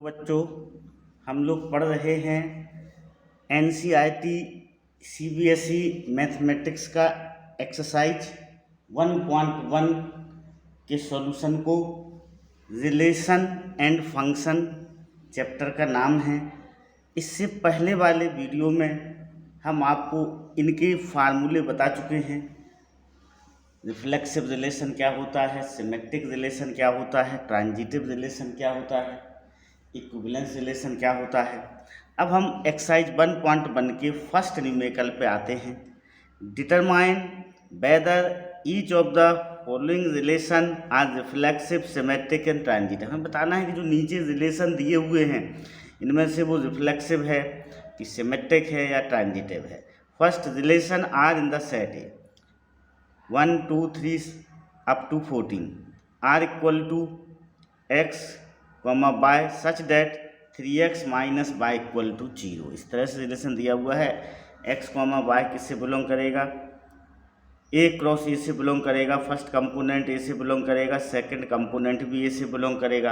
बच्चों, हम लोग पढ़ रहे हैं NCERT CBSE मैथमेटिक्स का एक्सरसाइज 1.1 के सॉल्यूशन को। रिलेशन एंड फंक्शन चैप्टर का नाम है। इससे पहले वाले वीडियो में हम आपको इनके फार्मूले बता चुके हैं। रिफ्लेक्सिव रिलेशन क्या होता है, सिमेट्रिक रिलेशन क्या होता है, ट्रांजिटिव रिलेशन क्या होता है, इक्विवेलेंस रिलेशन क्या होता है। अब हम एक्सरसाइज 1.1 के फर्स्ट न्यूमेरिकल पे आते हैं। Determine whether each of the following relation are reflexive, symmetric and transitive. हमें बताना है कि जो नीचे रिलेशन दिए हुए हैं इनमें से वो रिफ्लेक्सिव है कि सिमेट्रिक है या ट्रांजिटिव है। First relation R in the set A 1 2 3 up to 14 R equal to x comma y such that 3x minus y equal to 0। इस तरह से रिलेशन दिया हुआ है। x कॉमा बाय किससे बिलोंग करेगा, a क्रॉस ए से बिलोंग करेगा। फर्स्ट कंपोनेंट a से बिलोंग करेगा, सेकंड कंपोनेंट भी a से बिलोंग करेगा।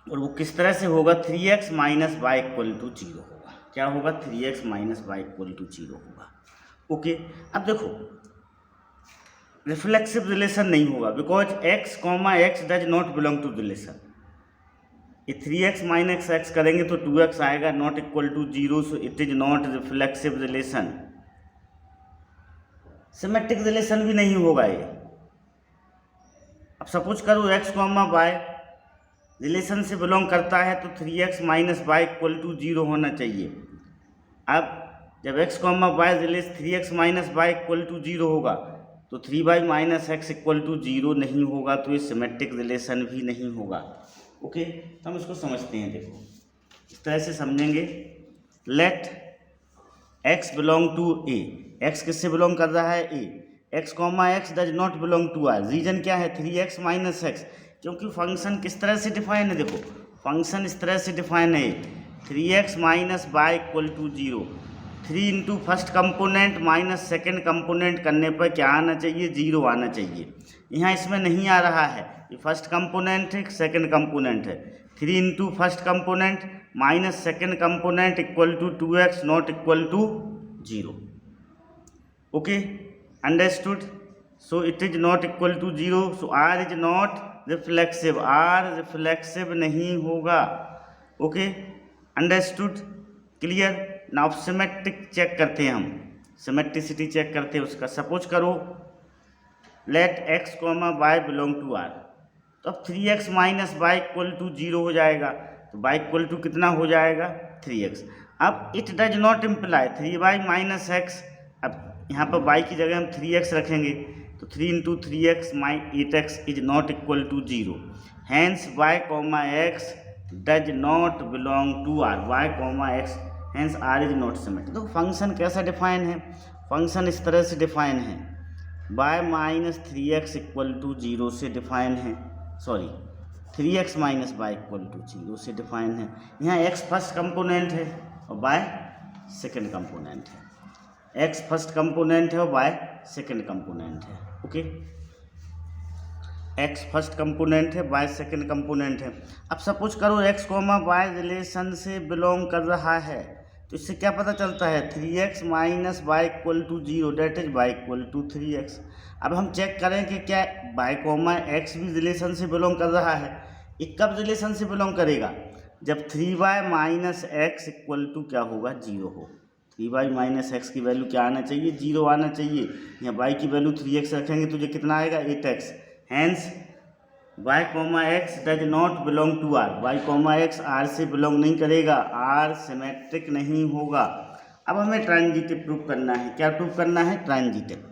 और वो किस तरह से होगा, 3x minus y equal to 0 होगा। क्या होगा, 3x minus y equal to 0 होगा। ओके, अब देखो रिफ्लेक्सिव रिलेशन नहीं होगा because x comma x does not belong to relation. ये 3x माइनस एक्स करेंगे तो 2x आएगा, not equal to 0, so it is not reflexive relation. Symmetric relation भी नहीं होगा ये। अब सपोज करो x कॉमा बाय रिलेशन से बिलोंग करता है तो 3x minus y equal to 0 होना चाहिए। अब जब x comma y relation 3x minus y equal to 0 होगा तो 3y minus x equal to 0 नहीं होगा, तो ये सिमेट्रिक रिलेशन भी नहीं होगा। ओके, तो हम इसको समझते हैं। देखो इस तरह से समझेंगे। Let x belong to a, x किससे बिलोंग कर रहा है, a। x comma x does not belong to r। Reason क्या है, 3x माइनस एक्स, क्योंकि फंक्शन किस तरह से डिफाइन है। देखो फंक्शन इस तरह से डिफाइन है, 3x minus y equal to 0। 3 into first component minus second component करने पर क्या आना चाहिए, 0 आना चाहिए। यहाँ इसमें नहीं आ रहा है, ये फर्स्ट कंपोनेंट है, सेकेंड कंपोनेंट है। 3 into first component minus second component equal to 2x not equal to 0। Okay, understood. So it is not equal to 0, so r is not reflexive, r reflexive नहीं होगा। Okay, understood, clear. Now symmetric check करते हैं हम, symmetricity check करते हैं उसका। Suppose करो let x comma y belong to r, तो अब 3x minus y equal to 0 हो जाएगा, तो बाय इक्वल टू कितना हो जाएगा, 3x। अब it does not imply 3y minus x. अब यहाँ पर y की जगह हम 3x रखेंगे तो 3 into 3x minus 8x is not equal to 0। Hence y comma x does not belong to r, y comma x hence r is not symmetric. तो function कैसा डिफाइन है, फंक्शन इस तरह से डिफाइन है, y minus 3x equal to 0 से define है, sorry 3x minus y equal to 0 से डिफाइन है। यहाँ x फर्स्ट कंपोनेंट है और y सेकेंड कंपोनेंट है। x फर्स्ट कंपोनेंट है और y सेकेंड कंपोनेंट है। ओके, x फर्स्ट कंपोनेंट है, y सेकेंड कंपोनेंट है। अब सपोज करो x कॉमा y रिलेशन से बिलोंग कर रहा है, तो इससे क्या पता चलता है, 3x minus y equal to 0 that is y equal to 3x। अब हम चेक करें कि क्या y कॉमा एक्स भी रिलेशन से बिलोंग कर रहा है। ये कब रिलेशन से बिलोंग करेगा, जब 3y minus x equal to क्या होगा, 0 हो। 3y माइनस एक्स की वैल्यू क्या आना चाहिए, 0 आना चाहिए। यहाँ y की वैल्यू 3x रखेंगे तो ये कितना आएगा, 8x। Hence y comma x does not belong to r, y comma x r से बिलोंग नहीं करेगा, r सिमेट्रिक नहीं होगा। अब हमें ट्रांजिटिव प्रूफ करना है। क्या प्रूफ करना है, ट्रांजिटिव।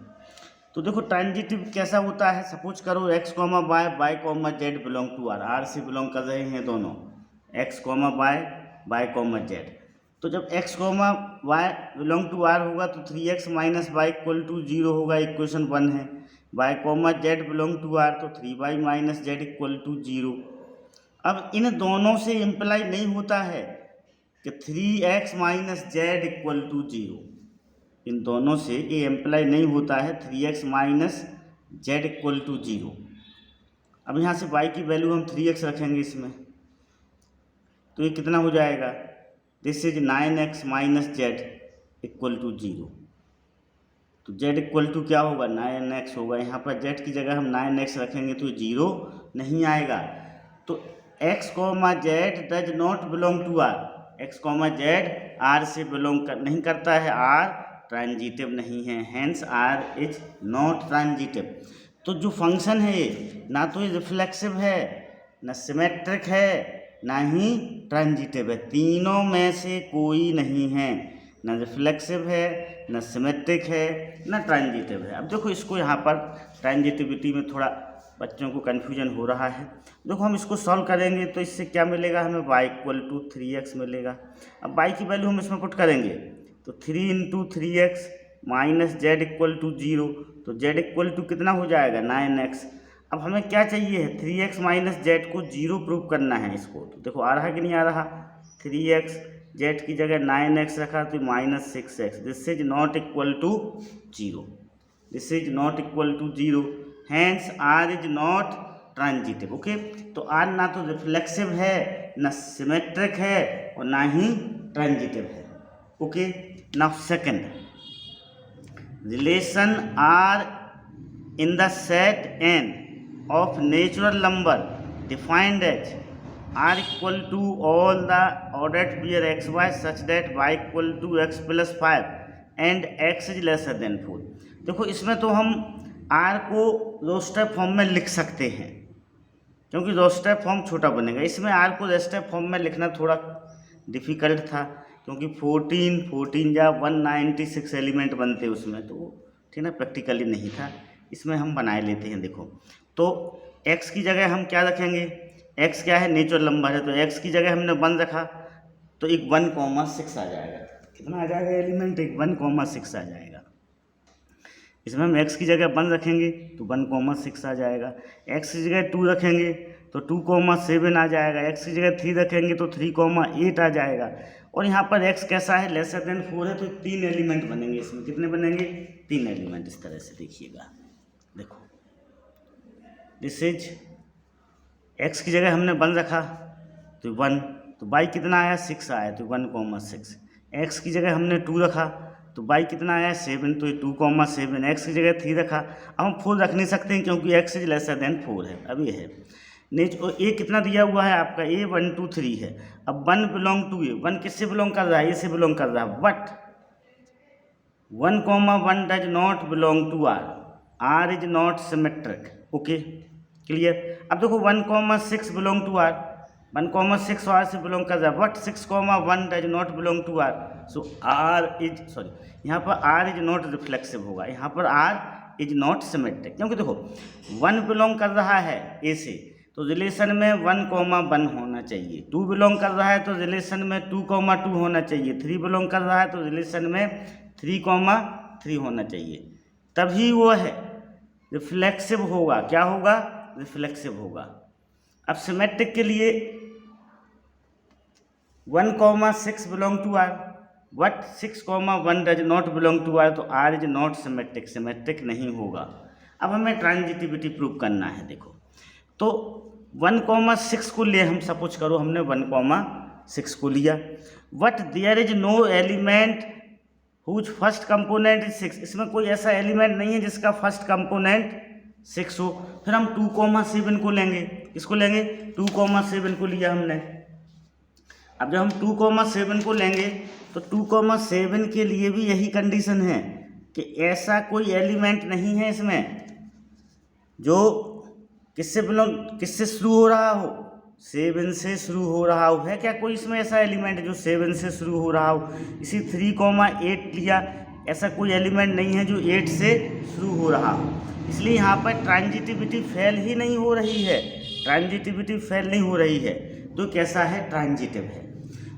तो देखो ट्रांजिटिव कैसा होता है, सपोज करो x comma y y comma z belong to r, r से बिलोंग कर रहे हैं दोनों, x comma y y comma z. तो जब x comma y belong to r होगा तो 3x minus y equal to 0 होगा, इक्वेशन 1 है। y comma z belong to r तो 3y minus z equal to 0। अब इन दोनों से इम्प्लाई नहीं होता है कि 3x minus z equal to 0, इन दोनों से ये इम्प्लाई नहीं होता है 3x minus z equal to 0। अब यहाँ से y की वैल्यू हम 3x रखेंगे इसमें, तो ये कितना हो जाएगा, this is 9x minus z equal to 0। तो z इक्वल टू क्या होगा, 9x होगा। यहाँ पर z की जगह हम 9x रखेंगे तो 0 नहीं आएगा। तो x comma z does not belong to r, x comma z r से बिलोंग नहीं करता है, r ट्रांजिटिव नहीं है, hence r is not transitive. तो जो फंक्शन है ये ना तो ये रिफ्लेक्सिव है, ना सिमेट्रिक है, ना ही ट्रांजिटिव है, तीनों में से कोई नहीं है, ना रिफ्लेक्सिव है, ना सिमेट्रिक है, ना ट्रांजिटिव है। अब देखो इसको यहाँ पर ट्रांजिटिविटी में थोड़ा बच्चों को कन्फ्यूजन हो रहा है। देखो हम इसको सॉल्व करेंगे तो इससे क्या मिलेगा हमें, y इक्वल टू 3x मिलेगा। अब y की वैल्यू हम इसमें पुट करेंगे तो 3 into 3x minus z equal to 0, तो z इक्वल टू कितना हो जाएगा, 9x। अब हमें क्या चाहिए है, 3x माइनस जेड को 0 प्रूव करना है इसको। तो देखो आ रहा कि नहीं आ रहा, 3x जेड की जगह 9x रखा तो minus 6x, this is not equal to 0, this is not equal to 0, hence r is not transitive. Okay, तो r ना तो रिफ्लेक्सिव है, ना सिमेट्रिक है, और ना ही ट्रांजिटिव है। Okay, now second, relation r in the set n of natural number defined as r equal to all the ordered pair xy such that y equal to x plus 5 and x is lesser than 4। देखो इसमें तो हम r को roster form में लिख सकते हैं क्योंकि रोस्टर फॉर्म छोटा बनेगा। इसमें r को रोस्टर फॉर्म में लिखना थोड़ा डिफ़िकल्ट था क्योंकि 14 या 196 एलिमेंट बनते उसमें, तो ठीक ना, प्रैक्टिकली नहीं था, इसमें हम बनाए लेते हैं। देखो तो x की जगह हम क्या रखेंगे, x क्या है, नेचुरल नंबर है, तो x की जगह हमने 1 रखा तो एक 1,6 आ जाएगा। कितना आ जाएगा एलिमेंट, एक 1,6 आ जाएगा। इसमें हम x की जगह 1 रखेंगे तो 1,6 आ जाएगा, x की जगह 2 रखेंगे तो 2,7 आ जाएगा, x की जगह 3 रखेंगे तो 3,8 आ जाएगा। और यहाँ पर x कैसा है, लेसर देन 4 है, तो 3 एलिमेंट बनेंगे इसमें। कितने बनेंगे, 3 एलिमेंट। इस तरह से देखिएगा, देखो दिस इज x की जगह हमने 1 रखा तो 1, तो y कितना आया, 6 आया, तो 1,6। x की जगह हमने 2 रखा तो y कितना आया, 7, तो ये 2,7। x की जगह 3 रखा, अब हम 4 रख नहीं सकते हैं क्योंकि x इज लेसर देन 4 है। अब ये है ए कितना दिया हुआ है आपका, a 1 2 3 है। अब 1 बिलोंग टू ए, 1 किससे बिलोंग कर रहा है, ए से बिलोंग कर रहा है, but 1,1 does not belong to r is not symmetric. Okay, clear. अब देखो 1,6 बिलोंग टू r, 1,6 r से बिलोंग कर रहा है, but 6,1 does not belong to r, so यहाँ पर r इज नॉट रिफ्लेक्सिव होगा, यहाँ पर r इज नॉट सिमेट्रिक। क्योंकि देखो 1 बिलोंग कर रहा है a से तो रिलेशन में 1,1 होना चाहिए, 2 बिलोंग कर रहा है तो रिलेशन में 2,2 होना चाहिए, 3 बिलोंग कर रहा है तो रिलेशन में 3,3 होना चाहिए, तभी वो है रिफ्लेक्सिव होगा। क्या होगा, रिफ्लेक्सिव होगा। अब सिमेट्रिक के लिए 1,6 belong to r, but 6,1 does not belong to r, तो r is not symmetric, symmetric नहीं होगा। अब हमें ट्रांजिटिविटी प्रूव करना है। देखो तो 1,6 को लिए, हम सपोज करो हमने 1,6 को लिया, but there is no element whose first component is 6, इसमें कोई ऐसा एलिमेंट नहीं है जिसका फर्स्ट कंपोनेंट 6 हो। फिर हम 2,7 को लेंगे, किसको लेंगे, 2,7 को लिया हमने। अब जब हम 2,7 को लेंगे तो 2,7 के लिए भी यही कंडीशन है कि ऐसा कोई एलिमेंट नहीं है इसमें जो किससे शुरू हो रहा हो, 7 से शुरू हो रहा हो। है क्या कोई इसमें ऐसा एलिमेंट जो 7 से शुरू हो रहा हो। इसी 3,8 लिया, ऐसा कोई एलिमेंट नहीं है जो 8 से शुरू हो रहा हो, इसलिए यहाँ पर ट्रांजिटिविटी फेल ही नहीं हो रही है, ट्रांजिटिविटी फेल नहीं हो रही है। तो कैसा है, ट्रांजिटिव है।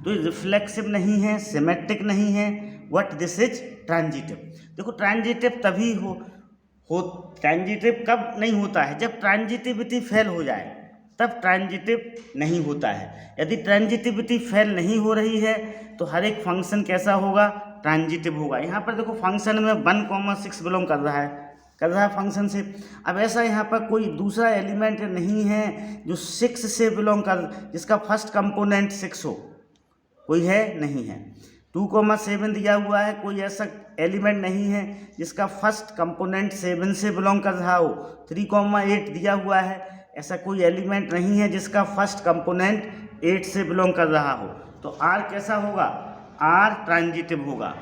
तो रिफ्लेक्सिव नहीं है, सिमेट्रिक नहीं है, व्हाट दिस इज ट्रांजिटिव। देखो ट्रांजिटिव तभी ट्रांजिटिव कब नहीं होता है, जब ट्रांजिटिविटी फेल हो जाए, तब ट्रांजिटिव नहीं होता है। यदि ट्रांजिटिविटी फेल नहीं हो रही है तो हर एक फंक्शन कैसा होगा, ट्रांजिटिव होगा। यहाँ पर देखो फंक्शन में 1,6 बिलोंग कर रहा है, कर रहा है फंक्शन से। अब ऐसा यहाँ पर कोई दूसरा एलिमेंट नहीं है जो 6 से बिलोंग कर, जिसका फर्स्ट कंपोनेंट 6 हो, कोई है नहीं है। 2,7 दिया हुआ है, कोई ऐसा एलिमेंट नहीं है जिसका फर्स्ट कंपोनेंट 7 से बिलोंग कर रहा हो। 3,8 दिया हुआ है, ऐसा कोई एलिमेंट नहीं है जिसका फर्स्ट कंपोनेंट 8 से बिलोंग कर रहा हो। तो R कैसा होगा? R ट्रांजिटिव होगा।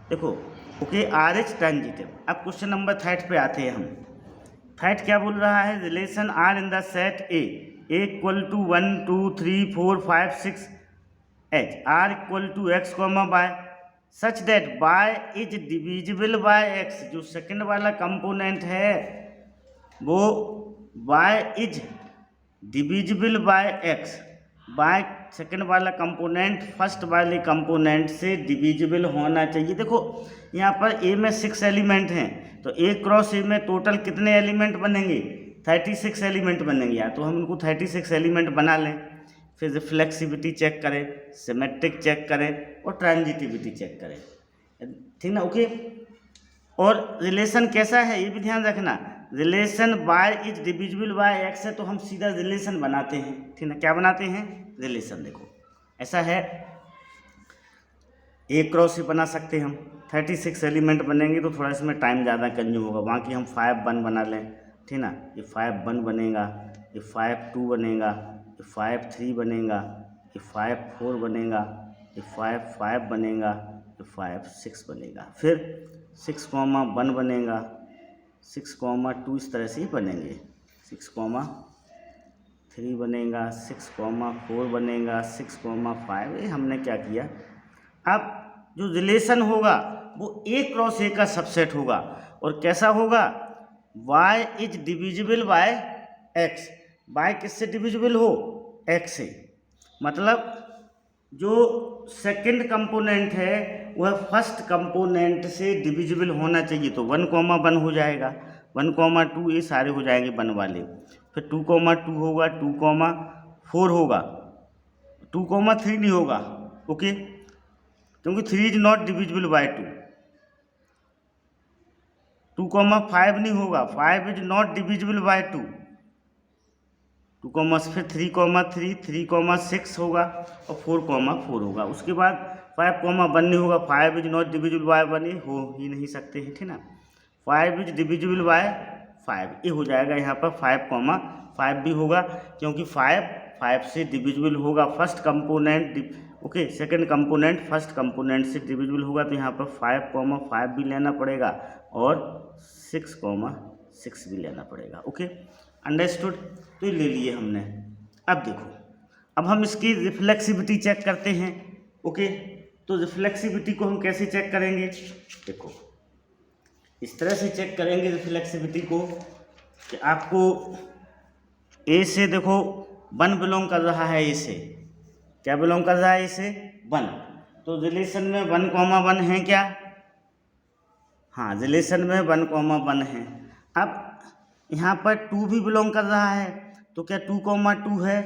देखो ओके, R इज ट्रांजिटिव। अब क्वेश्चन नंबर 3 पे आते हैं हम। 3 क्या बोल रहा है? Relation R in the set A equal to 1 2 3 4 5 6 H R equal to x, y such that y is divisible by x। जो सेकंड वाला कंपोनेंट है वो y is divisible by x। Y second वाला कंपोनेंट फर्स्ट वाले component से divisible होना चाहिए। देखो यहाँ पर A में 6 एलिमेंट हैं, तो A क्रॉस A में टोटल कितने एलिमेंट बनेंगे? 36 एलिमेंट बनेंगे। या तो हम उनको 36 एलिमेंट बना लें, फिर रिफ्लेक्सिविटी चेक करें, सिमेट्रिक चेक करें और ट्रांजिटिविटी चेक करें, ठीक ना? ओके। और रिलेशन कैसा है ये भी ध्यान रखना। Relation y is divisible by x है, तो हम सीधा रिलेशन बनाते हैं, ठीक ना? क्या बनाते हैं? रिलेशन। देखो ऐसा है, A क्रॉस से बना सकते हैं हम, 36 एलिमेंट बनेंगे तो थोड़ा इसमें टाइम ज़्यादा कंज्यूम होगा। बाकी हम 5 1 बना लें, ठीक ना? ये 5 1 बनेगा, ये 5 2 बनेगा, ये 5 3 बनेगा, ये 5 4 बनेगा, ये 5 5 बनेगा, ये 5 6 बनेगा, फिर 6,1 बनेगा, 6,2 इस तरह से ही बनेंगे, 6,3 बनेगा, 6,4 बनेगा, 6,5। ये हमने क्या किया? अब जो रिलेशन होगा वो A क्रॉस A का सबसेट होगा। और कैसा होगा? y is divisible by x। y किससे डिविजिबल हो? x से। मतलब जो सेकंड कंपोनेंट है वह फर्स्ट कंपोनेंट से डिविजिबल होना चाहिए। तो 1,1 हो जाएगा, 1,2 ये सारे हो जाएंगे 1 वाले, फिर 2,2 होगा, 2,4 होगा, 2,3 नहीं होगा, ओके, क्योंकि 3 इज नॉट डिविजिबल बाय 2। 2,5 नहीं होगा, 5 इज नॉट डिविजिबल बाय 2। 2, फिर 3,3, 3,6 होगा और 4,4 होगा। उसके बाद 5,1 नहीं होगा, 5 इज नॉट डिविजिबल बाय 1, ये हो ही नहीं सकते हैं, ठीक ना? 5 इज डिविजिबल बाय 5, ये हो जाएगा यहाँ पर 5,5 भी होगा, क्योंकि 5 से डिविजिबल होगा first component, okay, second component first component से डिविजिबल होगा, तो यहाँ पर 5,5 भी लेना पड़ेगा और 6,6 भी लेना पड़ेगा, ओके, अंडरस्टूड? तो ये ले लिए हमने। अब देखो, अब हम इसकी रिफ्लेक्सिविटी चेक करते हैं, ओके। तो रिफ्लेक्सिविटी को हम कैसे चेक करेंगे? देखो इस तरह से चेक करेंगे रिफ्लेक्सिविटी को कि आपको A से देखो 1 बिलोंग कर रहा है, A से क्या बिलोंग कर रहा है? A से 1। तो रिलेशन में 1,1 है क्या? हाँ, रिलेशन में 1,1 है। अब यहाँ पर 2 भी बिलोंग कर रहा है, तो क्या 2,2 है?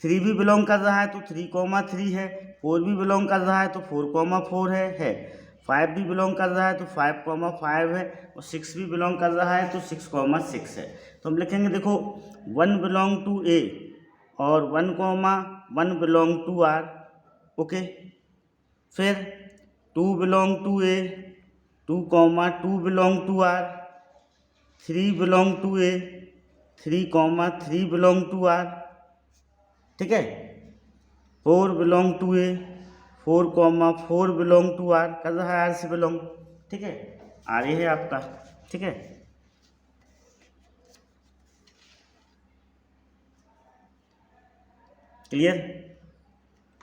3 भी बिलोंग कर रहा है तो 3,3 है। 4 भी बिलोंग कर रहा है तो 4,4 है। 5 भी बिलोंग कर रहा है तो 5,5 है और 6 भी बिलोंग कर रहा है तो 6,6 है। तो हम लिखेंगे, देखो 1 बिलोंग टू A और 1,1 बिलोंग टू R, ओके। फिर 2 belong to A, 2,2 belong to R, 3 belong to A, 3,3 belong to R, ठीक है। 4 belong to A, 4,4 belong to R, कर रहा है R से बिलोंग, ठीक है। R ये है आपका, ठीक है। क्लियर?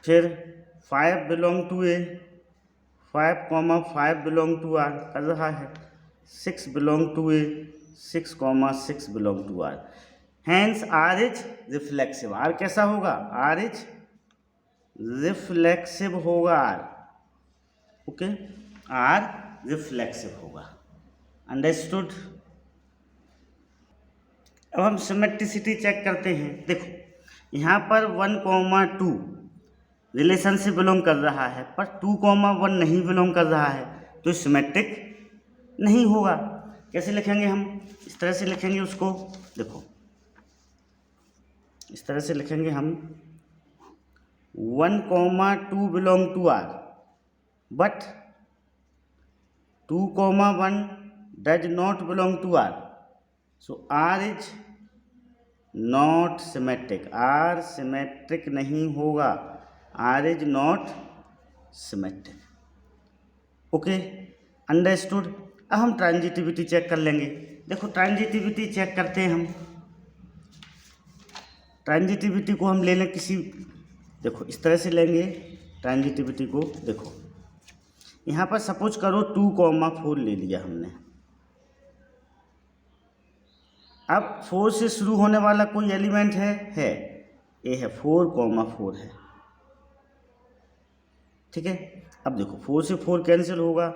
फिर 5 belong to A, 5,5 belong to R, कर रहा है। 6 belong to A, 6,6 belong to R। Hence R is reflexive. R कैसा होगा? R इज रिफ्लेक्सिव होगा, R, ओके, R रिफ्लेक्सिव होगा, अंडरस्टूड? अब हम सिमेट्रिसिटी चेक करते हैं। देखो यहाँ पर 1,2 रिलेशन से बिलोंग कर रहा है, पर 2,1 नहीं बिलोंग कर रहा है, तो सिमेट्रिक नहीं होगा। कैसे लिखेंगे हम? इस तरह से लिखेंगे उसको, देखो इस तरह से लिखेंगे हम 1, 2 belong to R but 2, 1 does not belong to R, so R is not symmetric, R symmetric नहीं होगा, R is not symmetric. Okay, understood. अब हम ट्रांजिटिविटी चेक कर लेंगे। देखो ट्रांजिटिविटी चेक करते हैं हम। ट्रांजिटिविटी को हम ले लें किसी, देखो इस तरह से लेंगे ट्रांजिटिविटी को। देखो यहाँ पर सपोज करो 2, 4 ले लिया हमने। अब 4 से शुरू होने वाला कोई एलिमेंट है, ये है 4, 4 है, ठीक है। अब देखो 4 से 4 कैंसिल होगा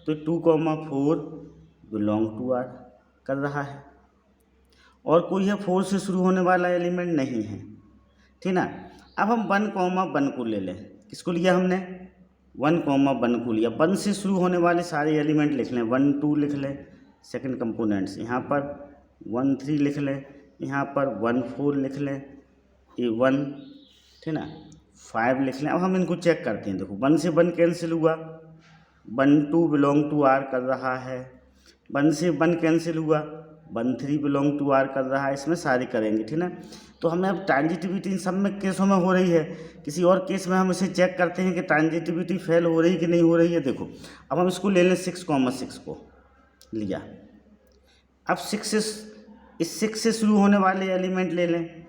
तो 2, 4 बिलोंग टू आर कर रहा है, और कोई है 4 से शुरू होने वाला एलिमेंट नहीं है, ठीक ना। अब हम 1, 1 को ले लें। किसको लिया हमने? 1, 1 को लिया। 1 से शुरू होने वाले सारे एलिमेंट लिख लें, 1, 2 लिख लें सेकंड कंपोनेंट्स, यहाँ पर 1, 3 लिख लें, यहाँ पर 1, 4 लिख लें, ये 1, ठीक ना, 5 लिख लें। अब हम इनको चेक करते हैं। देखो 1 से 1 कैंसिल हुआ, 1, 2 बिलोंग टू आर कर रहा है, 1 से 1 कैंसिल हुआ, 1, 3 बिलोंग टू आर कर रहा है। इसमें सारे करेंगे, ठीक ना। तो हमें अब ट्रांजिटिविटी इन सब में केसों में हो रही है, किसी और केस में हम इसे चेक करते हैं कि ट्रांजिटिविटी फेल हो रही कि नहीं हो रही है। देखो अब हम इसको ले लें 6, को लिया। अब 6 से शुरू होने वाले एलिमेंट ले लें,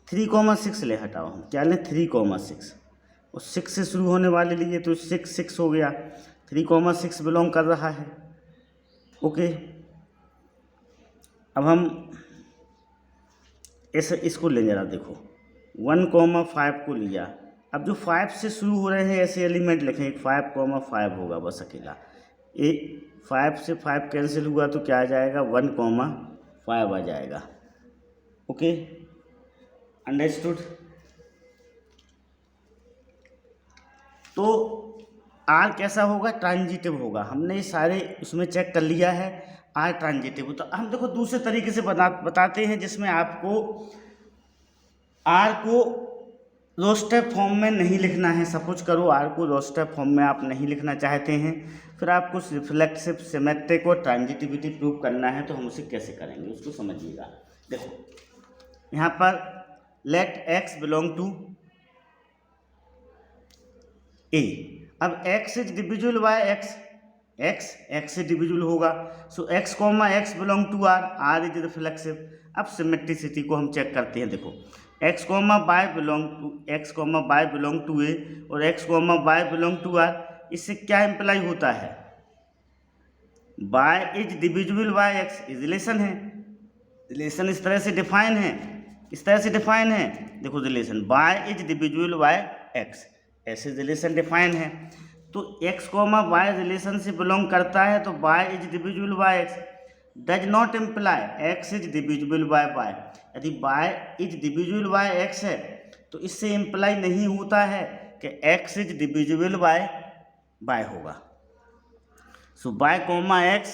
3, 6 ले, हटाओ हम क्या लें 3, 6, और 6 से शुरू होने वाले लिए तो 6 हो गया, 3, 6 बिलोंग कर रहा है। ओके, अब हम ऐसे इसको ले जरा, देखो 1, 5 को लिया। अब जो 5 से शुरू हो रहे हैं ऐसे एलिमेंट लिखें, 5, 5 होगा बस अकेला। ये 5 से 5 कैंसिल हुआ तो क्या आ जाएगा 1, 5 आ जाएगा। Okay, understood. तो आर कैसा होगा? ट्रांजिटिव होगा। हमने ये सारे उसमें चेक कर लिया है, आर ट्रांजिटिव। तो हम देखो दूसरे तरीके से बताते हैं जिसमें आपको आर को रोस्टर फॉर्म में नहीं लिखना है। सपोज करो आर को रोस्टर फॉर्म में आप नहीं लिखना चाहते हैं, फिर आपको रिफ्लेक्सिव, सिमेट्रिक और ट्रांजिटिविटी प्रूव करना है। तो हम उसे कैसे करेंगे उसको समझिएगा। देखो यहाँ पर let x belong to A. अब x is divisible by x से डिविजिबल होगा, so x, x belong to r is reflexive. अब सिमेट्रिसिटी को हम चेक करते हैं। देखो x, y belong to a और x, y belong to r। इससे क्या इम्प्लाई होता है? y is divisible by x, is relation है। रिलेशन इस तरह से डिफाइन है, देखो relation y is divisible by x, ऐसे रिलेशन डिफाइन है। तो x, y रिलेशन से बिलोंग करता है तो y is divisible by x does not imply x is divisible by y। यदि y is divisible by x है तो इससे इम्प्लाई नहीं होता है कि x is divisible by y होगा। So y, x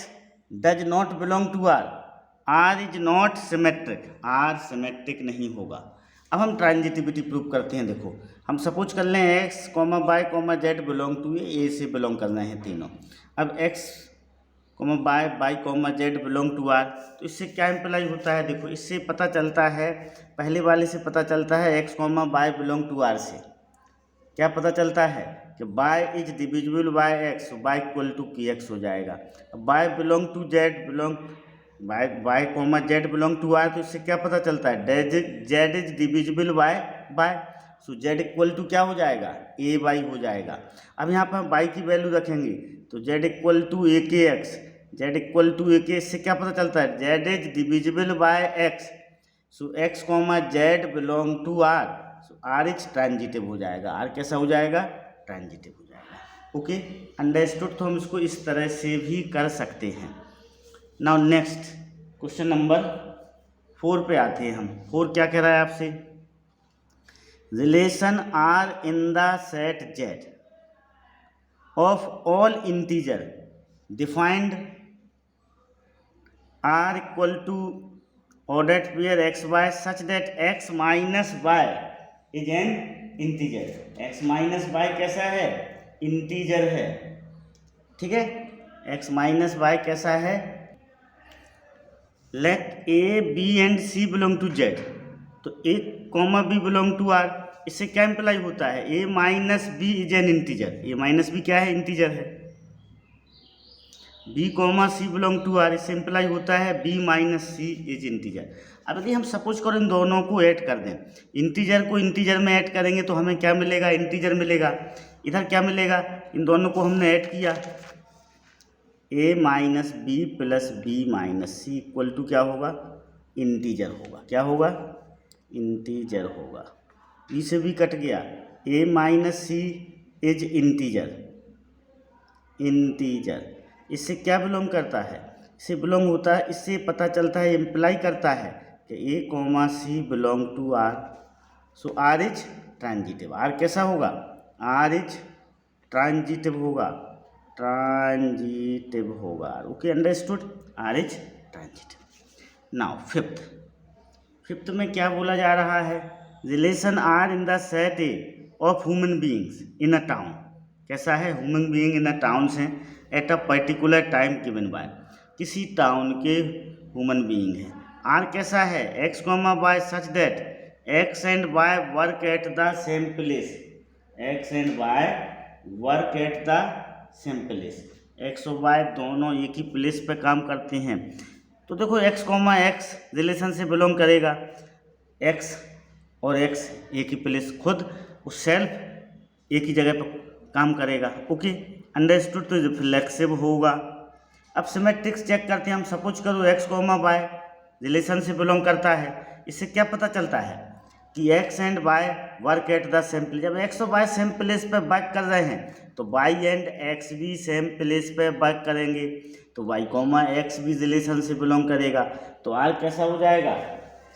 does not belong to r is not symmetric, r symmetric नहीं होगा। अब हम ट्रांजिटिविटी प्रूव करते हैं। देखो हम सपोज कर लें x, y, z belong to a से बिलोंग करना है तीनों। अब x, y, z belong to r, तो इससे क्या इम्प्लाई होता है? देखो इससे पता चलता है, पहले वाले से पता चलता है x, y belong to r से क्या पता चलता है कि y is divisible by x, y equal to kx हो जाएगा। y belong to z z belong to r, तो इससे क्या पता चलता है z is divisible by so z equal to क्या हो जाएगा? a बाई हो जाएगा। अब यहाँ पर हम y की वैल्यू रखेंगे तो z इक्वल टू a के x, इससे क्या पता चलता है? z is divisible by x, so x, z belong to r, so r is transitive हो जाएगा। r कैसा हो जाएगा? ट्रांजिटिव हो जाएगा। Okay, understood. तो हम इसको इस तरह से भी कर सकते हैं। नाउ नेक्स्ट क्वेश्चन नंबर 4 पे आते हैं हम। 4 क्या कह रहा है आपसे? Relation R in the set Z of all integer defined R equal to order pair x y such that x minus y is an integer. X minus y कैसा है? इंटीजर है। ठीक है, एक्स माइनस वाई कैसा है? Let a b and c belong to z, तो a comma B belong to R. इससे क्या इम्प्लाई होता है? A minus b is an integer. A minus b क्या है? इंटीजर है। B comma C belong to R, इससे imply होता है b minus c is integer. अब यदि हम सपोज करो इन दोनों को ऐड कर दें, इंटीजर को इंटीजर में ऐड करेंगे तो हमें क्या मिलेगा? इंटीजर मिलेगा। इधर क्या मिलेगा? इन दोनों को हमने ऐड किया, a minus b plus b minus c equal to क्या होगा? इंटीजर होगा। क्या होगा? इंटीजर होगा। बी से बी कट गया, a minus c is integer. Integer इससे क्या बिलोंग करता है? इससे बिलोंग होता है, इससे पता चलता है, इम्प्लाई करता है कि a comma C belong to R, so R is transitive. R कैसा होगा? आर इज ट्रांजिटिव होगा। ट्रांजिटिव होगा। Okay, understood? R is transitive. Now fifth में क्या बोला जा रहा है? Relation R in the set A of human beings in a town. कैसा है? Human being in a town से at a particular time given by, किसी टाउन के ह्यूमन बीइंग है। आर कैसा है? X comma y such that x and y work at the same place. X and y work at the same place. X और y दोनों एक ही place पे काम करते हैं। तो देखो एक्स कॉमा एक्स रिलेशन से बिलोंग करेगा। एक्स और एक्स एक ही प्लेस, खुद उस सेल्फ एक ही जगह पर काम करेगा। Okay, understood? तो रिफ्लेक्सिव होगा। अब सिमेट्रिक्स चेक करते हैं हम। सपोज करो एक्स कॉमा वाई रिलेशन से बिलोंग करता है। इससे क्या पता चलता है कि x and y work at the same place. जब एक्स और वाई सेम प्लेस पे वर्क कर रहे हैं तो वाई एंड एक्स भी सेम प्लेस पे वर्क करेंगे, तो वाई कॉमा एक्स भी रिलेशन से बिलोंग करेगा। तो आर कैसा हो जाएगा?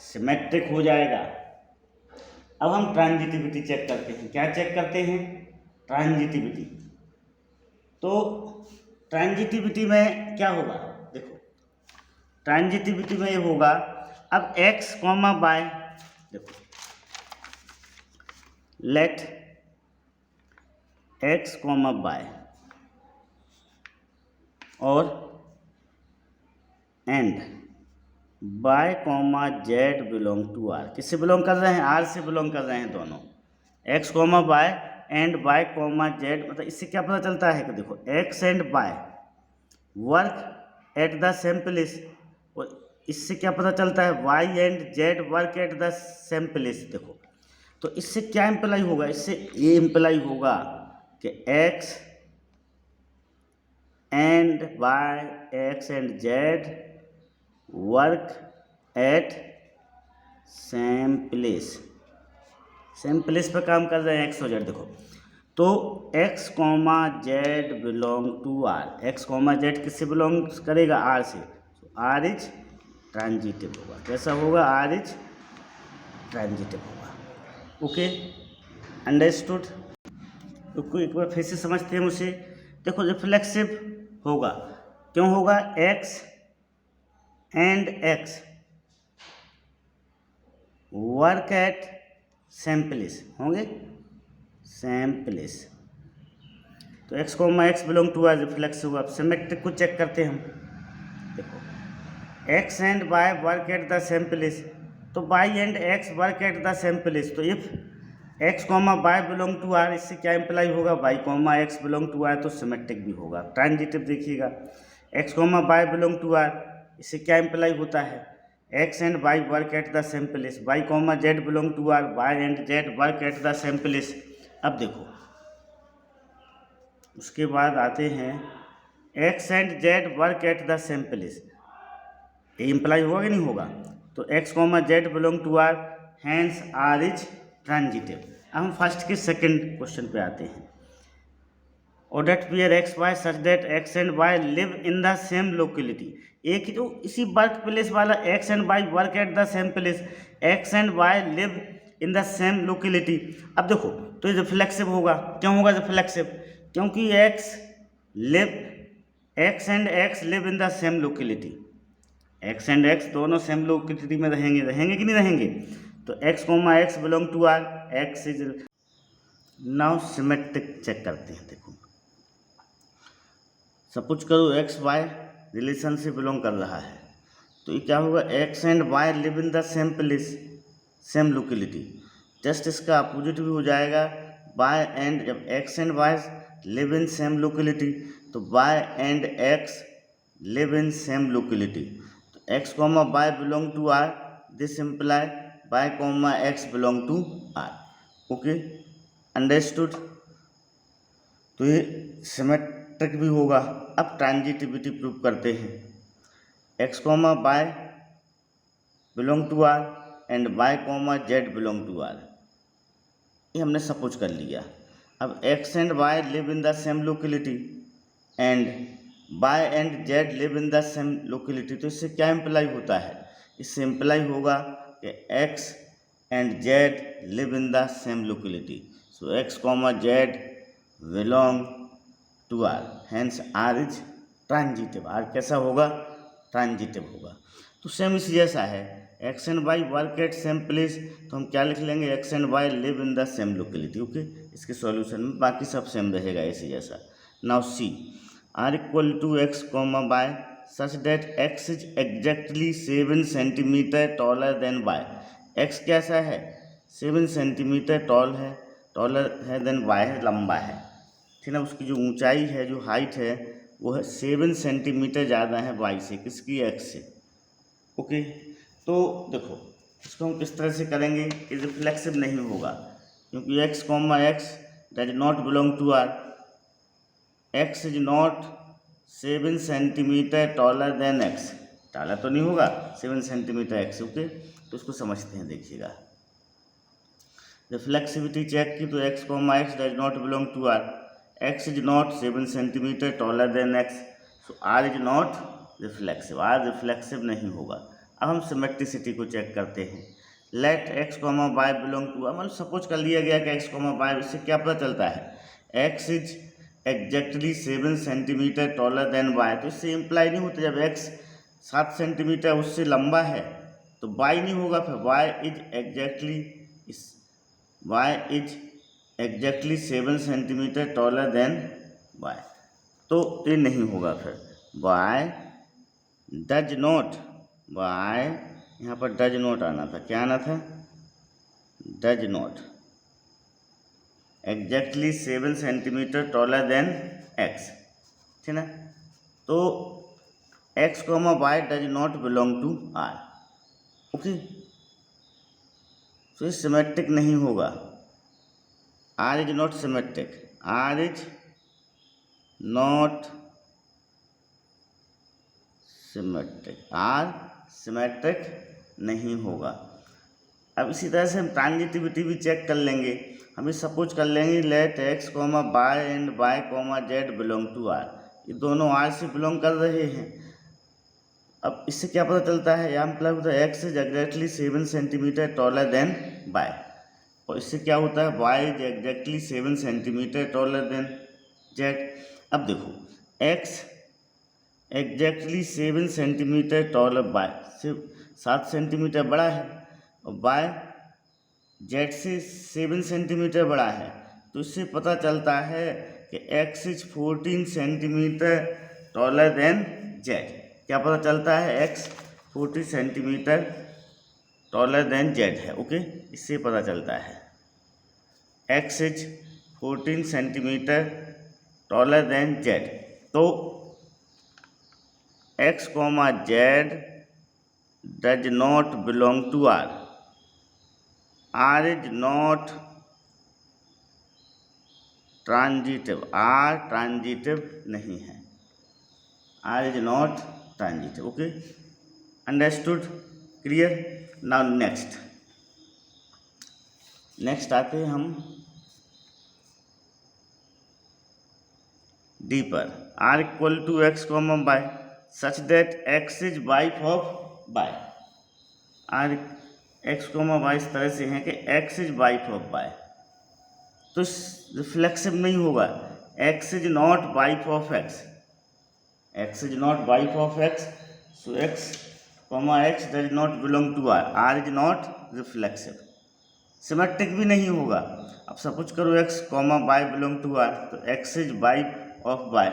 सिमेट्रिक हो जाएगा। अब हम ट्रांजिटिविटी चेक करते हैं। क्या चेक करते हैं? ट्रांजिटिविटी। तो ट्रांजिटिविटी में क्या होगा? देखो ट्रांजिटिविटी में ये होगा, अब एक्स कॉमा वाई, देखो लेट एक्स कॉमा वाई और and y comma z belong to R. किससे बिलोंग कर रहे हैं? आर से बिलोंग कर रहे हैं दोनों। X comma y and y comma z, मतलब इससे क्या पता चलता है कि देखो x and y work at the same place, और इससे क्या पता चलता है? Y and z work at the same place. देखो तो इससे क्या इम्प्लाई होगा? इससे ये इम्प्लाई होगा कि x and y, x and z work at same place. Same place पर काम कर रहे हैं एक्स और जेड। देखो तो x comma z belong to R. X comma z किससे बिलोंग करेगा? आर से। तो आर इज ट्रांजिटिव होगा। कैसा होगा? आर इज ट्रांजिटिव होगा। Okay, understood? तो एक बार फिर से समझते हैं उसे। देखो रिफ्लेक्सिव होगा। क्यों होगा? X and x work at same place होंगे, सेम प्लेस। तो x comma x belong to R reflex हुआ। अब सिमेट्रिक को चेक करते हैं हम। देखो x and y work at the same place, तो y and x work at the same place. तो if x comma y belong to R, इससे क्या इम्प्लाई होगा? Y comma x belong to R, तो सिमेट्रिक भी होगा। Transitive देखिएगा, x comma y belong to R, इससे क्या इम्प्लाई होता है? X and y work at the same place. Y comma z belong to R, y and z work at the same place. अब देखो उसके बाद आते हैं x and z work at the same place. ये imply होगा कि नहीं होगा? तो x comma z belong to R, hence R is transitive. अब हम फर्स्ट के सेकंड क्वेश्चन पे आते हैं। Order pair x y such that x and y live in the same locality. एक ही तो इसी वर्क प्लेस वाला x and y work at the same place, x and y live in the same locality. अब देखो तो ये reflexive होगा। क्यों होगा रिफ्लेक्सिव? क्योंकि x live x and x live in the same locality, x and x दोनों same locality में रहेंगे कि नहीं रहेंगे? तो x comma x belong to R, x is now symmetric check करते हैं। देखो सपोज करो एक्स वाई रिलेशन से बिलोंग कर रहा है, तो ये क्या होगा, x and y live in the same place, same locality. Just इसका अपोजिट भी हो जाएगा, वाई एंड, जब x and y live in same locality तो y and x live in same locality. तो x comma y belong to R, this imply y comma x belong to R. Okay, understood. तो ये symmetric भी होगा। अब transitivity prove करते हैं। X comma y belong to R and y comma z belong to R, ये हमने suppose कर लिया। अब x and y live in the same locality and y and z live in the same locality, तो इससे क्या imply होता है? इससे इम्प्लाई होगा कि x and z live in the same locality, so x comma z belong to R, hence R is transitive. R कैसा होगा? ट्रांजिटिव होगा। तो सेम इसी जैसा है, x and y work at same place, तो हम क्या लिख लेंगे, x and y live in the same locality. Okay, इसके सॉल्यूशन में बाकी सब सेम रहेगा इसी जैसा। Now see, R equal to x comma y such that x is exactly 7 centimetre taller than y. X कैसा है? 7 सेंटीमीटर टॉलर है देन वाई है, लंबा है, ठीक है ना। उसकी जो ऊंचाई है, जो हाइट है, वो है 7 सेंटीमीटर ज़्यादा है वाई से, किसकी? एक्स से। ओके, तो देखो इसको हम किस तरह से करेंगे कि रिफ्लेक्सिव नहीं होगा, क्योंकि x comma x does not belong to R, x is not 7 centimetre taller than x, taller तो नहीं होगा 7 सेंटीमीटर एक्स। ओके, तो इसको समझते हैं, देखिएगा। रिफ्लेक्सिविटी चेक की तो x comma x does not belong to R, x is not 7 centimetre taller than x, so R is not reflexive, R reflexive नहीं होगा। अब हम सिमेट्रिसिटी को चेक करते हैं। Let x comma y belong to R, मतलब suppose कर लिया गया कि एक्स कॉमा वाई, इससे क्या पता चलता है, x is exactly 7 centimetre taller than y, तो इससे इम्प्लाई नहीं होता जब एक्स 7 सेंटीमीटर उससे लंबा है तो वाई नहीं होगा, फिर y is exactly 7 centimetre taller than y, तो ये नहीं होगा। फिर वाई डज नॉट, वाई यहाँ पर डज नॉट आना था, क्या आना था? Does not exactly 7 centimetre taller than x, ठीक ना। तो x comma y does not belong to R. Okay, तो ये सिमेट्रिक नहीं होगा, R is not symmetric, R is not symmetric, R symmetric नहीं होगा। अब इसी तरह से हम ट्रांजिटिविटी भी चेक कर लेंगे। हम इस सपोज कर लेंगे let x comma y and y comma z belong to R, ये दोनों आर से बिलोंग कर रहे हैं। अब इससे क्या पता चलता है, यहाँ मतलब होता है x is exactly 7 centimetre taller than y, और इससे क्या होता है, y is exactly 7 centimetre taller than z. अब देखो x exactly 7 centimetre taller y से 7 सेंटीमीटर बड़ा है, और वाई जेड से 7 सेंटीमीटर बड़ा है, तो इससे पता चलता है कि x is 14 centimetre taller than z. क्या पता चलता है, x 40 centimetre taller than z है। ओके, इससे पता चलता है x is 14 centimetre taller than z. तो x comma z does not belong to R, R is not transitive, R transitive नहीं है, R is not transitive. Okay, understood, clear. Now next आते हैं हम डी पर। R equal to x comma y such that x is wife of y, R x comma y इस तरह से है कि x is wife of y, तो रिफ्लेक्सिव नहीं होगा, x is not wife of x, x is not wife of x, so x comma x does not belong to R. R is not reflexive. Symmetric भी नहीं होगा. अब suppose करो x comma y belong to R, तो x is wife of y.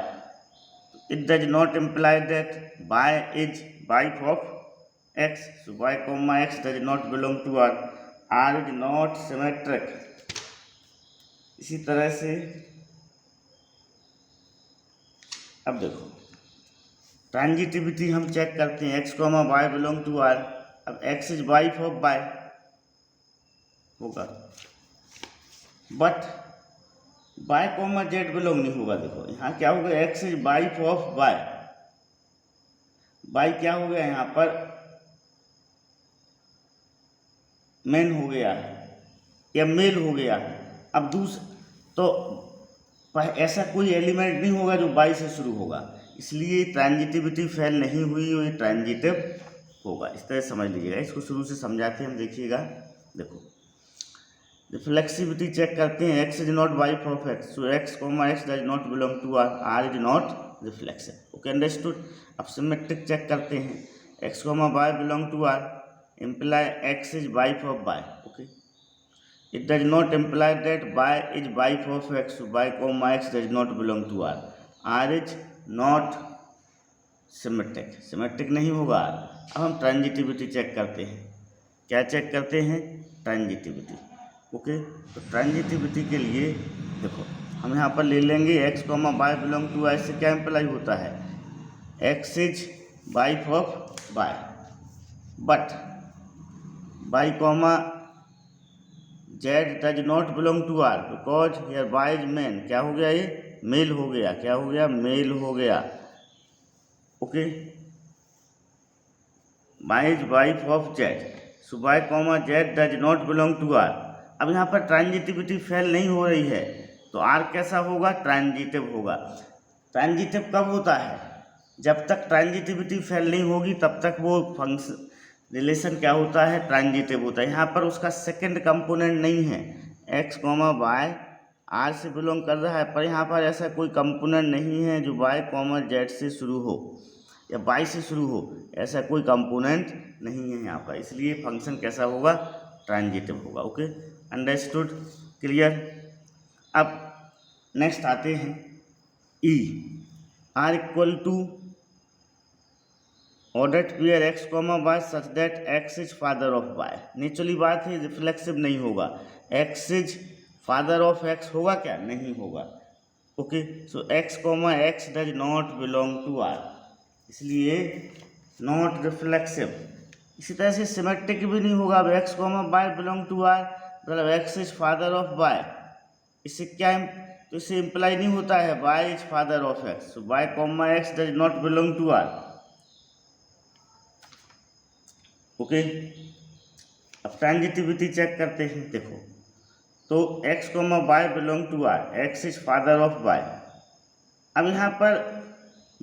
It does not imply that y is wife of x, so y comma x does not belong to R. R is not symmetric. इसी तरह से अब देखो transitivity हम check करते हैं. x comma y belong to R. अब x is wife of y होगा, but y comma z belong नहीं होगा. देखो यहाँ क्या होगा, x is wife of y. Y क्या हो गया यहाँ पर, मैन हो गया या मेल हो गया. अब तो ऐसा कोई एलिमेंट नहीं होगा जो बाई से शुरू होगा, इसलिए ट्रांजिटिविटी फेल नहीं हुई, ये ट्रांजिटिव होगा. इस तरह समझ लीजिएगा. इसको शुरू से समझाते हैं हम. देखिएगा, देखो रिफ्लेक्सिविटी चेक करते हैं. x is not wife of x, so x comma x does not belong to r. r is not reflexive. Okay, understood. अब सिमेट्रिक चेक करते हैं. x comma y belong to r imply x is wife of y. Okay, it does not imply that y is wife of x, so y comma x does not belong to R. R is not symmetric. Symmetric नहीं होगा R. अब हम transitivity check करते हैं. क्या check करते हैं? Transitivity. Okay, तो ट्रांजिटिविटी के लिए देखो हम यहाँ पर ले लेंगे x comma y belong to y. से क्या इम्प्लाई होता है, x is wife of y, but y comma z does not belong to R because here y is man. क्या हो गया, ये मेल हो गया. क्या हो गया, मेल हो गया. Okay, y is wife of z, so y comma z does not belong to R. अब यहाँ पर ट्रांजिटिविटी फेल नहीं हो रही है, तो R कैसा होगा, ट्रांजिटिव होगा. ट्रांजिटिव कब होता है, जब तक ट्रांजिटिविटी फेल नहीं होगी तब तक वो फंक्शन रिलेशन क्या होता है, ट्रांजिटिव होता है. यहाँ पर उसका सेकंड कंपोनेंट नहीं है. x कॉमा वाई आर से बिलोंग कर रहा है, पर यहाँ पर ऐसा कोई कंपोनेंट नहीं है जो y कॉमा जेड से शुरू हो या y से शुरू हो. ऐसा कोई कंपोनेंट नहीं है यहाँ पर, इसलिए फंक्शन कैसा होगा, ट्रांजिटिव होगा. Okay, understood, clear. अब नेक्स्ट आते हैं E. R equal to ordered pair x comma y such that x is father of y. Naturally बात है, रिफ्लेक्सिव नहीं होगा. x is father of x होगा क्या, नहीं होगा. Okay, so x comma x does not belong to r, इसलिए not reflexive. इसी तरह से सिमेट्रिक भी नहीं होगा. अब x comma y belong to r, मतलब x is father of y. इससे क्या, तो इससे इम्प्लाई नहीं होता है y is father of x, so y comma x does not belong to r. Okay, अब ट्रांजिटिविटी चेक करते हैं. देखो, तो x comma y belong to r, x is father of y. अब यहाँ पर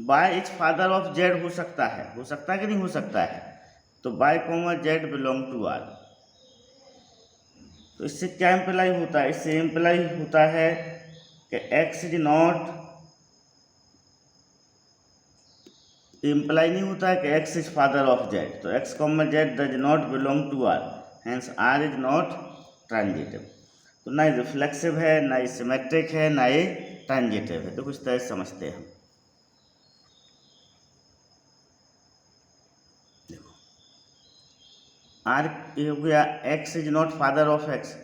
y is father of z हो सकता है कि नहीं हो सकता है, तो y comma z belong to r. तो इससे क्या इम्प्लाई होता है, इससे इम्प्लाई होता है कि x इज नॉट, इम्प्लाई नहीं होता है कि x is father of z, तो x comma z does not belong to r, hence r is not transitive. तो ना ये रिफ्लेक्सिव है, ना ये सिमेट्रिक है, ना ये ट्रांजिटिव है. तो कुछ तरह समझते हैं हम. देखो, r ये हो गया, x is not father of x,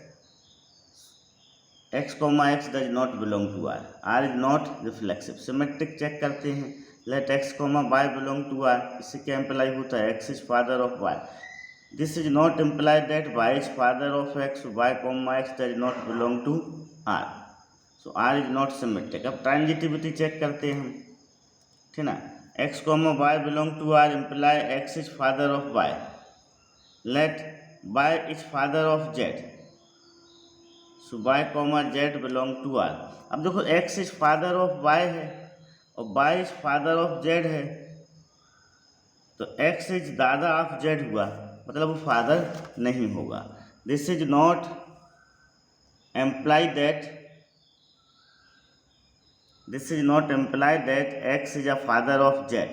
x comma x does not belong to r. r is not reflexive. Symmetric check करते हैं. Let x comma y belong to r. इससे क्या इम्प्लाई होता है, x is father of y. This is not imply that y is father of x, y comma x does not belong to r, so r is not symmetric. अब transitivity check करते हैं हम, ठीक ना. x comma y belong to r imply x is father of y. Let y is father of z, so y comma z belong to r. अब देखो, x is father of y है और y is father of z है, तो x is दादा of z हुआ, मतलब वो फादर नहीं होगा. This is not imply that this is not implied that x is a father of Z.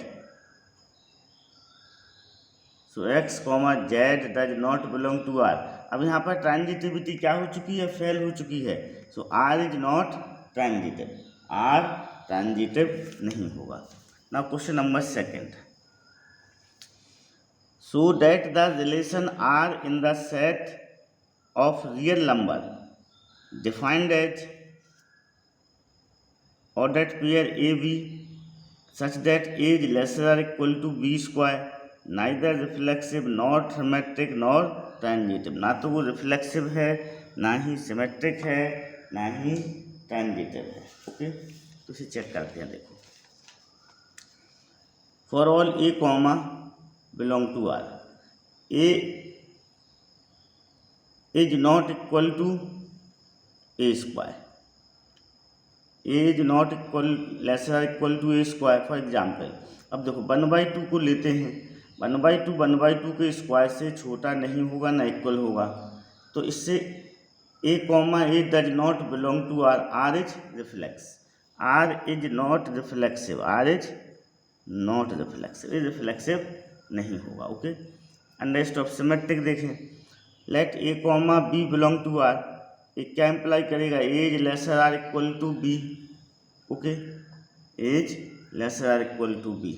So x comma z does not belong to R. अब यहाँ पर ट्रांजिटिविटी क्या हो चुकी है, फेल हो चुकी है. So R is not transitive, R transitive नहीं होगा. Now question number second. So that the relation R in the set of real number defined as ordered pair AB such that A is lesser or equal to B square neither reflexive nor symmetric nor transitive. ना तो वो reflexive है, ना ही symmetric है, ना ही transitive है. Okay, तो इसे चेक करते हैं. देखो, for all A comma belong to R, A is not equal to A square, A is not equal lesser or equal to A square. For example, अब देखो 1/2 को लेते हैं. 1/2 के स्क्वायर से छोटा नहीं होगा ना इक्वल होगा. तो इससे A comma A does not belong to R. R is reflex, R is not reflexive, R is not reflexive, ये रिफ्लेक्सिव नहीं होगा. Okay, and rest of symmetric देखें. Let A comma B belong to R. ये क्या imply करेगा, a's lesser or equal to b. Okay, a's lesser or equal to b.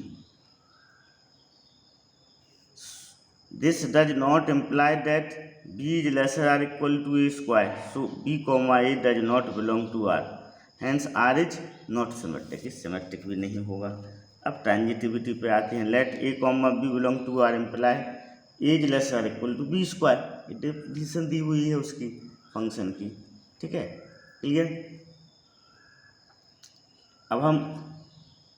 This does not imply that b is lesser or equal to a square. So B comma A does not belong to R, hence R is not symmetric, ये symmetric भी नहीं होगा. अब transitivity पे आते हैं. Let A comma B belong to R imply A's less or equal to B square. ये definition दी हुई है उसकी फंक्शन की. ठीक है, क्लियर. अब हम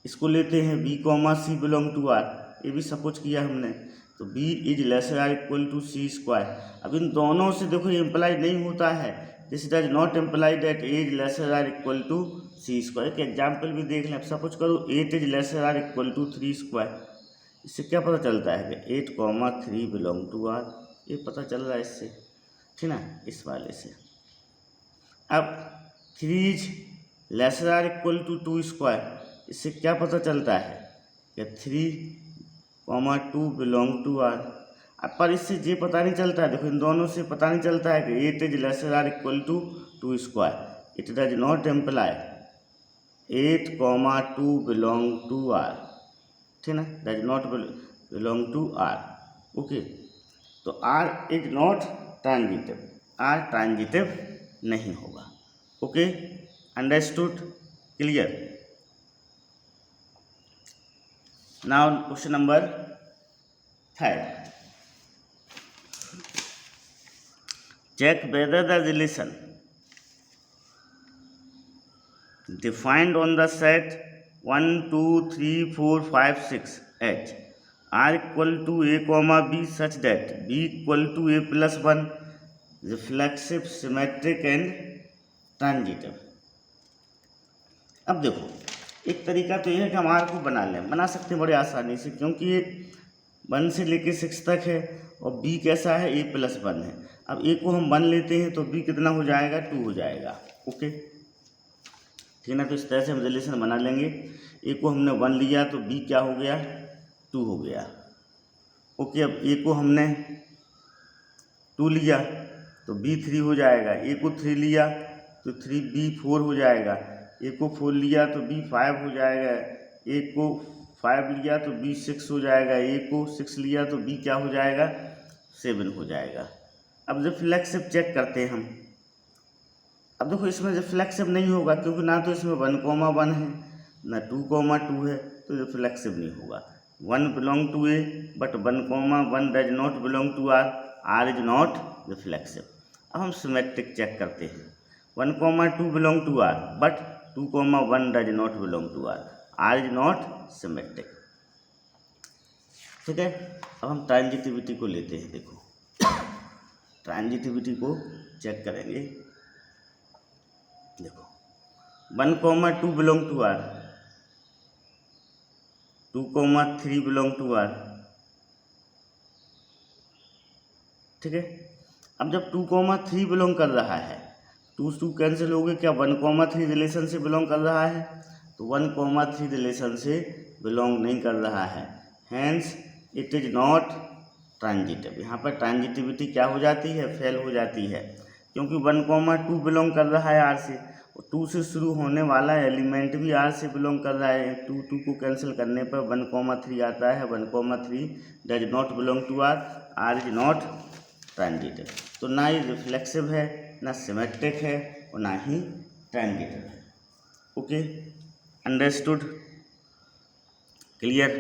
इसको लेते हैं B comma C belong to R. ये भी सपोज किया हमने. तो B is less or equal to C square. अब इन दोनों से देखो ये इम्प्लाई नहीं होता है. This does not imply that A's lesser or equal to C square. एक एग्जाम्पल भी देख लें. अब सपोज करो 8 is lesser or equal to 3 square. इससे क्या पता चलता है कि 8 कॉमा 3 बिलोंग टू आर. ये पता चल रहा है इससे, ठीक ना, इस वाले से. अब 3 is lesser or equal to 2 square. इससे क्या पता चलता है कि 3 कॉमा 2 बिलोंग टू आर. अब पर इससे ये पता नहीं चलता है. देखो, इन दोनों से पता नहीं चलता है कि 8 is lesser or equal to 2 square. It does not imply 8 comma 2 belong to R. ठीक ना, does not belong to R. Okay, तो R is not transitive, R transitive नहीं होगा. Okay, understood, clear. Now question number 3. Check whether the relation defined on the set 1, 2, 3, 4, 5, 6 H are equal to A comma B such that B equal to A plus 1 reflexive, symmetric and transitive. अब देखो, एक तरीका तो ये है कि हम R को बना सकते हैं बड़े आसानी से, क्योंकि ये 1 से लेके 6 तक है और B कैसा है, A plus 1 है. अब A को हम 1 लेते हैं तो B कितना हो जाएगा, 2 हो जाएगा. ओके, ठीक है ना. तो इस तरह से हम रिलेशन बना लेंगे. A को हमने 1 लिया तो B क्या हो गया, 2 हो गया. ओके, अब A को हमने 2 लिया तो B 3 हो जाएगा. A को 3 लिया तो B 4 हो जाएगा. A को 4 लिया तो B 5 हो जाएगा. A को 5 लिया तो B 6 हो जाएगा. A को 6 लिया तो B क्या हो जाएगा, 7 हो जाएगा. अब रिफ्लेक्सिव चेक करते हैं हम. अब देखो, इसमें रिफ्लेक्सिव नहीं होगा क्योंकि ना तो इसमें 1 कॉमा 1 है ना 2 कॉमा 2 है, तो रिफ्लेक्सिव नहीं होगा. 1 belong to A but 1 comma 1 does not belong to R. R is not reflexive. अब हम सिमेट्रिक चेक करते हैं. 1 comma 2 belong to R but 2 comma 1 does not belong to R. R is not symmetric. ठीक है, अब हम transitivity को लेते हैं. देखो, ट्रांजिटिविटी को चेक करेंगे. देखो, 1 comma 2 belong to R, 2 comma 3 belong to R. ठीक है, अब जब 2 कॉमा 3 बिलोंग कर रहा है, 2 कैंसिल हो गए. क्या 1 कॉमा 3 रिलेशन से बिलोंग कर रहा है, तो 1,3 रिलेशन से बिलोंग नहीं कर रहा है, hence it is not transitive. यहाँ पर ट्रांजिटिविटी क्या हो जाती है, फेल हो जाती है, क्योंकि 1,2 बिलोंग कर रहा है आर से, और 2 से शुरू होने वाला एलिमेंट भी आर से बिलोंग कर रहा है। 2 को कैंसिल करने पर 1,3 आता है। 1,3 does not belong to R is not transitive. तो ना ही रिफ्लेक्सिव है, ना सिमेट्रिक है, और ना ही ट्रांजिटिव है। Okay, understood, clear.